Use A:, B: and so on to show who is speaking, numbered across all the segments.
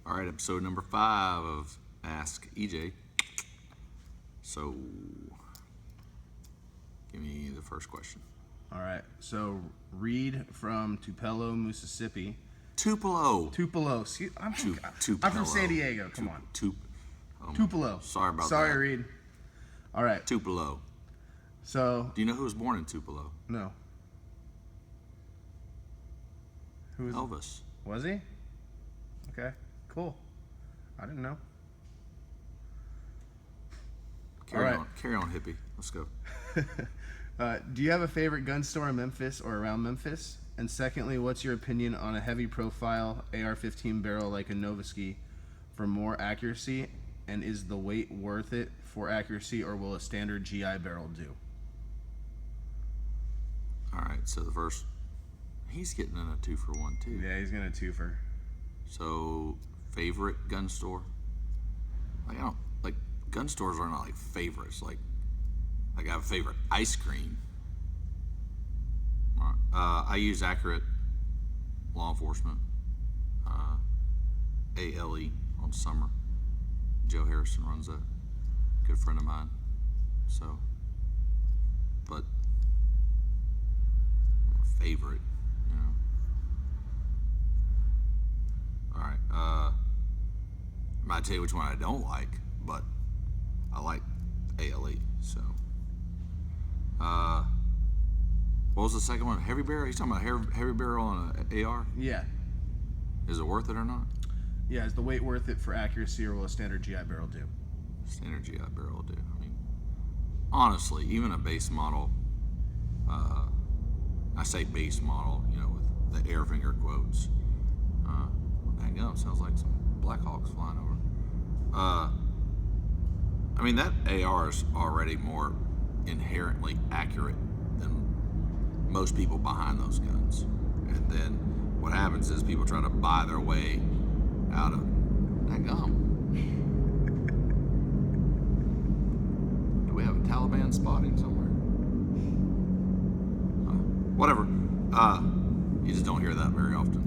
A: All right, episode number 5 of Ask EJ. So, give me the first question.
B: All right. So, Reed from Tupelo, Mississippi.
A: Tupelo.
B: Tupelo. I'm from San Diego. Come on. Tupelo.
A: Sorry about that.
B: Sorry, Reed. All right.
A: Tupelo.
B: So.
A: Do you know who was born in Tupelo?
B: No. Who was
A: Elvis.
B: Was he? Okay. Cool. I didn't know.
A: Carry on, hippie. Let's go.
B: Do you have a favorite gun store in Memphis or around Memphis? And secondly, what's your opinion on a heavy profile AR-15 barrel like a noveske for more accuracy? And is the weight worth it for accuracy, or will a standard GI barrel do?
A: All right, so the first, he's getting in a 2-for-1 too.
B: Yeah, he's gonna twofer.
A: So, favorite gun store? Like gun stores are not like favorites. Like I have a favorite ice cream. I use Accurate Law Enforcement, ALE on Summer. Joe Harrison runs that. Good friend of mine. So, but favorite, you know. All right. I might tell you which one I don't like, but I like ALE. So, what was the second one? Heavy barrel? He's talking about heavy barrel on an AR?
B: Yeah.
A: Is it worth it or not?
B: Yeah, is the weight worth it for accuracy, or will a standard GI barrel do?
A: Standard GI barrel will do. I mean, honestly, even a base model, I say base model, you know, with the air finger quotes. Hang up, sounds like some Blackhawks flying over. I mean, that AR is already more inherently accurate than most people behind those guns. And then what happens is people try to buy their way out of that gum. Do we have a Taliban spotting somewhere? Whatever. You just don't hear that very often.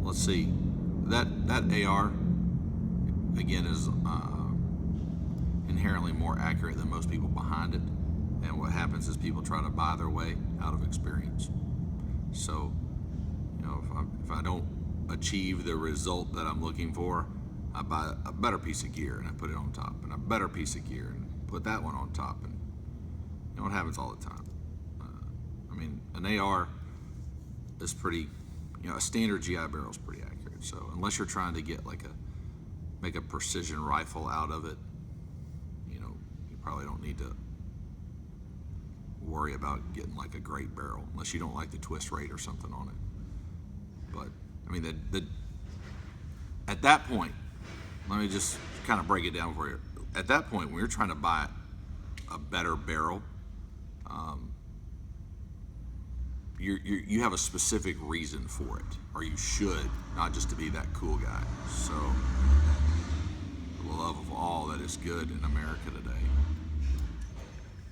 A: Let's see. That AR again is inherently more accurate than most people behind it. And what happens is people try to buy their way out of experience. So, you know, if I don't achieve the result that I'm looking for, I buy a better piece of gear and I put it on top, and a better piece of gear and put that one on top, and you know, it happens all the time. I mean, an AR is pretty, you know, a standard GI barrel is pretty accurate. So unless you're trying to get make a precision rifle out of it, you know, you probably don't need to worry about getting like a great barrel unless you don't like the twist rate or something on it. But I mean, at that point, let me just kind of break it down for you. At that point, when you're trying to buy a better barrel, you have a specific reason for it, or you should, not just to be that cool guy. So, the love of all that is good in America today.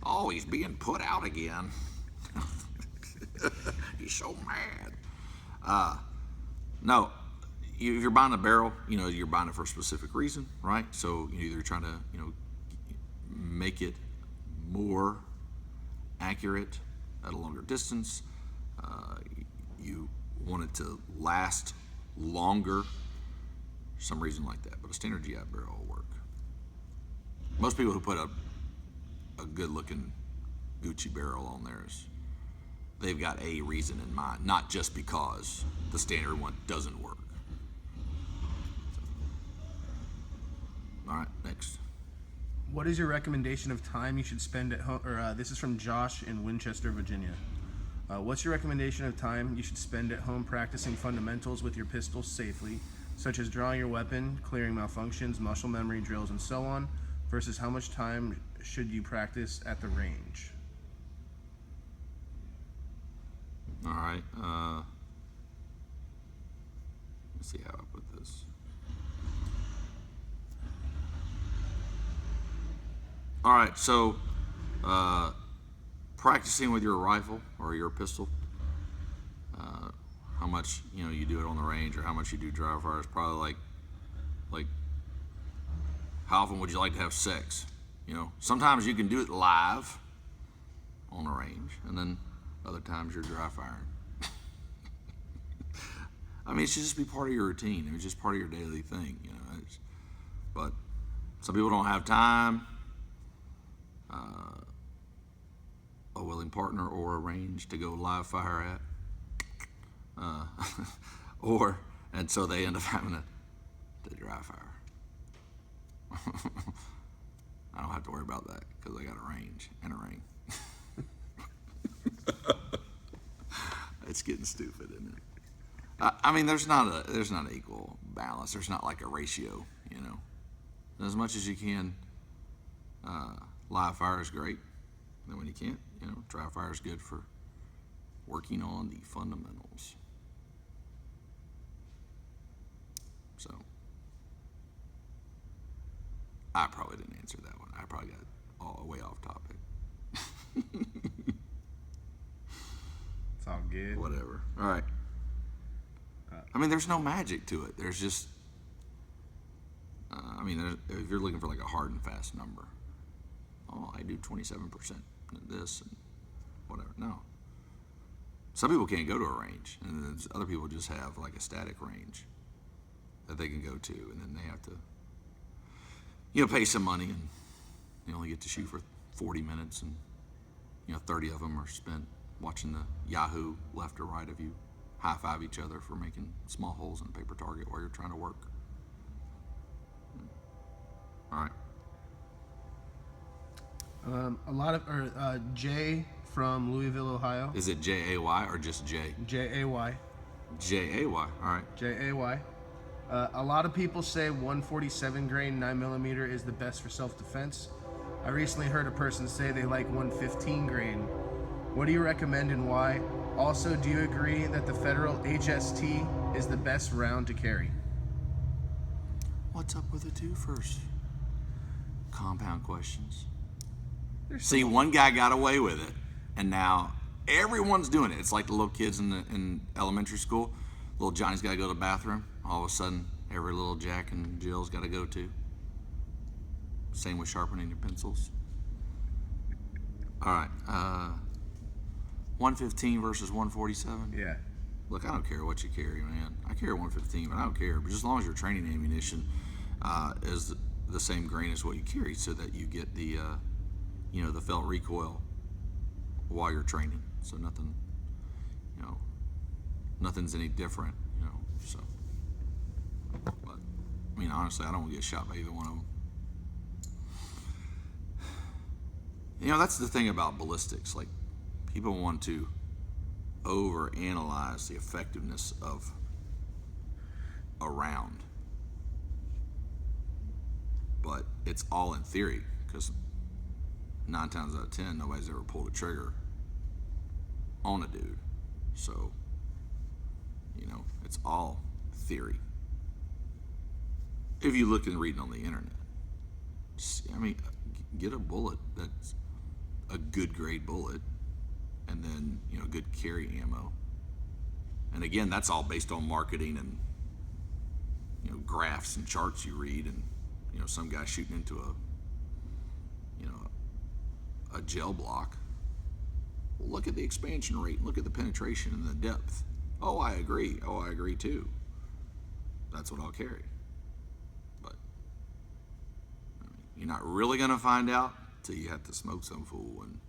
A: Oh, he's being put out again. He's so mad. No, if you're buying a barrel, you know, you're buying it for a specific reason, right? So you're either trying to, you know, make it more accurate at a longer distance. You want it to last longer, some reason like that. But a standard GI barrel will work. Most people who put a good-looking Gucci barrel on theirs, they've got a reason in mind, not just because the standard one doesn't work. So. All right, next.
B: What is your recommendation of time you should spend at home? This is from Josh in Winchester, Virginia. What's your recommendation of time you should spend at home practicing fundamentals with your pistols safely, such as drawing your weapon, clearing malfunctions, muscle memory drills, and so on, versus how much time should you practice at the range?
A: All right. Let's see how I put this. All right, so practicing with your rifle or your pistol, how how much you do it on the range or how much you do dry fire is probably like how often would you like to have sex? Sometimes you can do it live on the range, and then other times you're dry firing. I mean, it should just be part of your routine. It's just part of your daily thing, but some people don't have time, a willing partner, or a range to go live fire at, and so they end up having to dry fire. I don't have to worry about that because I got a range and a ring. It's getting stupid, isn't it? I mean, there's not an equal balance. There's not like a ratio, As much as you can, live fire is great. And then when you can't, dry fire is good for working on the fundamentals. So, I probably didn't answer that one. I probably got all way off topic.
B: It's all good.
A: Whatever. All right. I mean, there's no magic to it. There's just, if you're looking for like a hard and fast number, I do 27% of this and whatever. No. Some people can't go to a range, and then other people just have like a static range that they can go to, and then they have to, pay some money, and they only get to shoot for 40 minutes, and 30 of them are spent watching the Yahoo left or right of you high-five each other for making small holes in a paper target while you're trying to work. All right.
B: Jay from Louisville, Ohio.
A: Is it J-A-Y or just J?
B: J-A-Y.
A: J-A-Y. All right.
B: J-A-Y. A lot of people say 147 grain 9mm is the best for self-defense. I recently heard a person say they like 115 grain. What do you recommend and why? Also, do you agree that the federal HST is the best round to carry?
A: What's up with the two first? Compound questions. See, one guy got away with it, and now everyone's doing it. It's like the little kids in elementary school. Little Johnny's got to go to the bathroom. All of a sudden, every little Jack and Jill's got to go too. Same with sharpening your pencils. All right. 115 versus 147?
B: Yeah.
A: Look, I don't care what you carry, man. I carry 115, but I don't care. But just as long as your training ammunition is the same grain as what you carry, so that you get the, the felt recoil while you're training. So nothing, nothing's any different, So, but honestly, I don't want to get shot by either one of them. That's the thing about ballistics. Like, people want to overanalyze the effectiveness of a round. But it's all in theory, because 9 times out of 10, nobody's ever pulled a trigger on a dude. So, it's all theory. If you look and read on the internet, get a bullet that's a good grade bullet, and then good carry ammo. And again, that's all based on marketing and graphs and charts you read, and some guy shooting into a gel block. Well, look at the expansion rate, look at the penetration and the depth. Oh, I agree. Oh, I agree too. That's what I'll carry. But you're not really gonna find out till you have to smoke some fool, and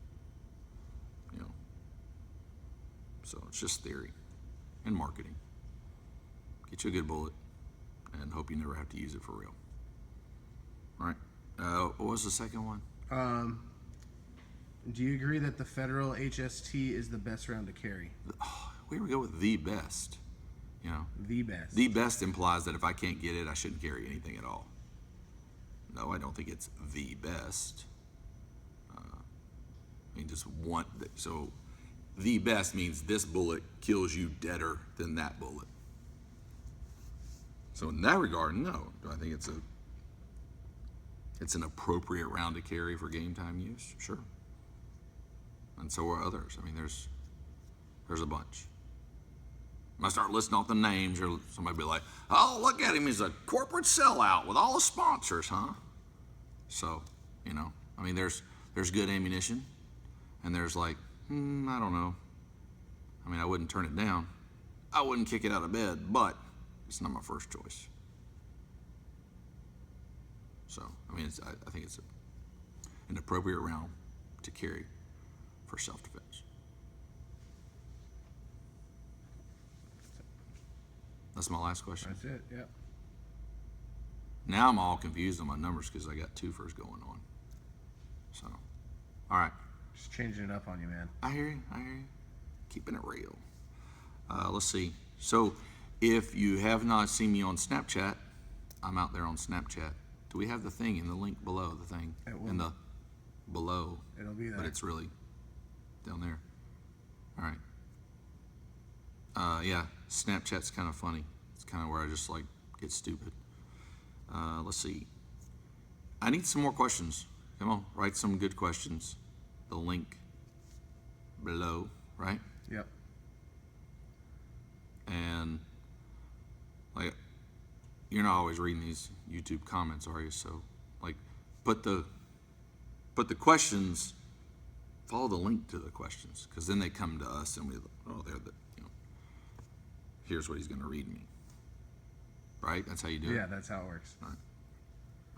A: so it's just theory and marketing. Get you a good bullet and hope you never have to use it for real. All right. What was the second one?
B: Do you agree that the federal HST is the best round to carry?
A: We would go with the best.
B: The best.
A: The best implies that if I can't get it, I shouldn't carry anything at all. No, I don't think it's the best. Just one. So the best means this bullet kills you deader than that bullet. So in that regard, no. Do I think it's an appropriate round to carry for game time use? Sure. And so are others. There's a bunch. I start listing off the names, or somebody be like, oh, look at him, he's a corporate sellout with all the sponsors, huh? So, I mean, there's good ammunition, and there's like, I don't know. I mean, I wouldn't turn it down. I wouldn't kick it out of bed, but it's not my first choice. So, I mean, I think it's an appropriate round to carry for self-defense. That's my last question.
B: That's it, yeah.
A: Now I'm all confused on my numbers because I got two first going on. So, all right.
B: Just changing it up on you, man.
A: I hear you. Keeping it real. Let's see. So, if you have not seen me on Snapchat, I'm out there on Snapchat. Do we have the thing in the link below? The thing in the below.
B: It'll be there.
A: But it's really down there. All right. Yeah, Snapchat's kind of funny. It's kind of where I just like get stupid. Let's see. I need some more questions. Come on, write some good questions. The link below, right?
B: Yep.
A: And like, you're not always reading these YouTube comments, are you? So, like, put the questions. Follow the link to the questions, because then they come to us, and they're the. Here's what he's going to read me. Right? That's how you do it?
B: Yeah, that's how it works.
A: All right.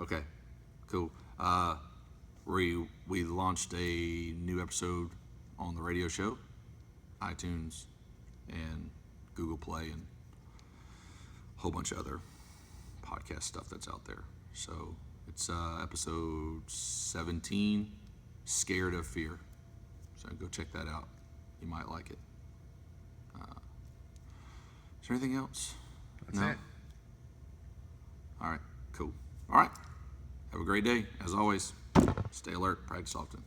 A: Okay, cool. We launched a new episode on the radio show, iTunes, and Google Play, and a whole bunch of other podcast stuff that's out there. So it's episode 17, Scared of Fear. So go check that out. You might like it. Is there anything else?
B: That's
A: No?
B: it.
A: All right, cool. All right. Have a great day. As always, stay alert, practice often.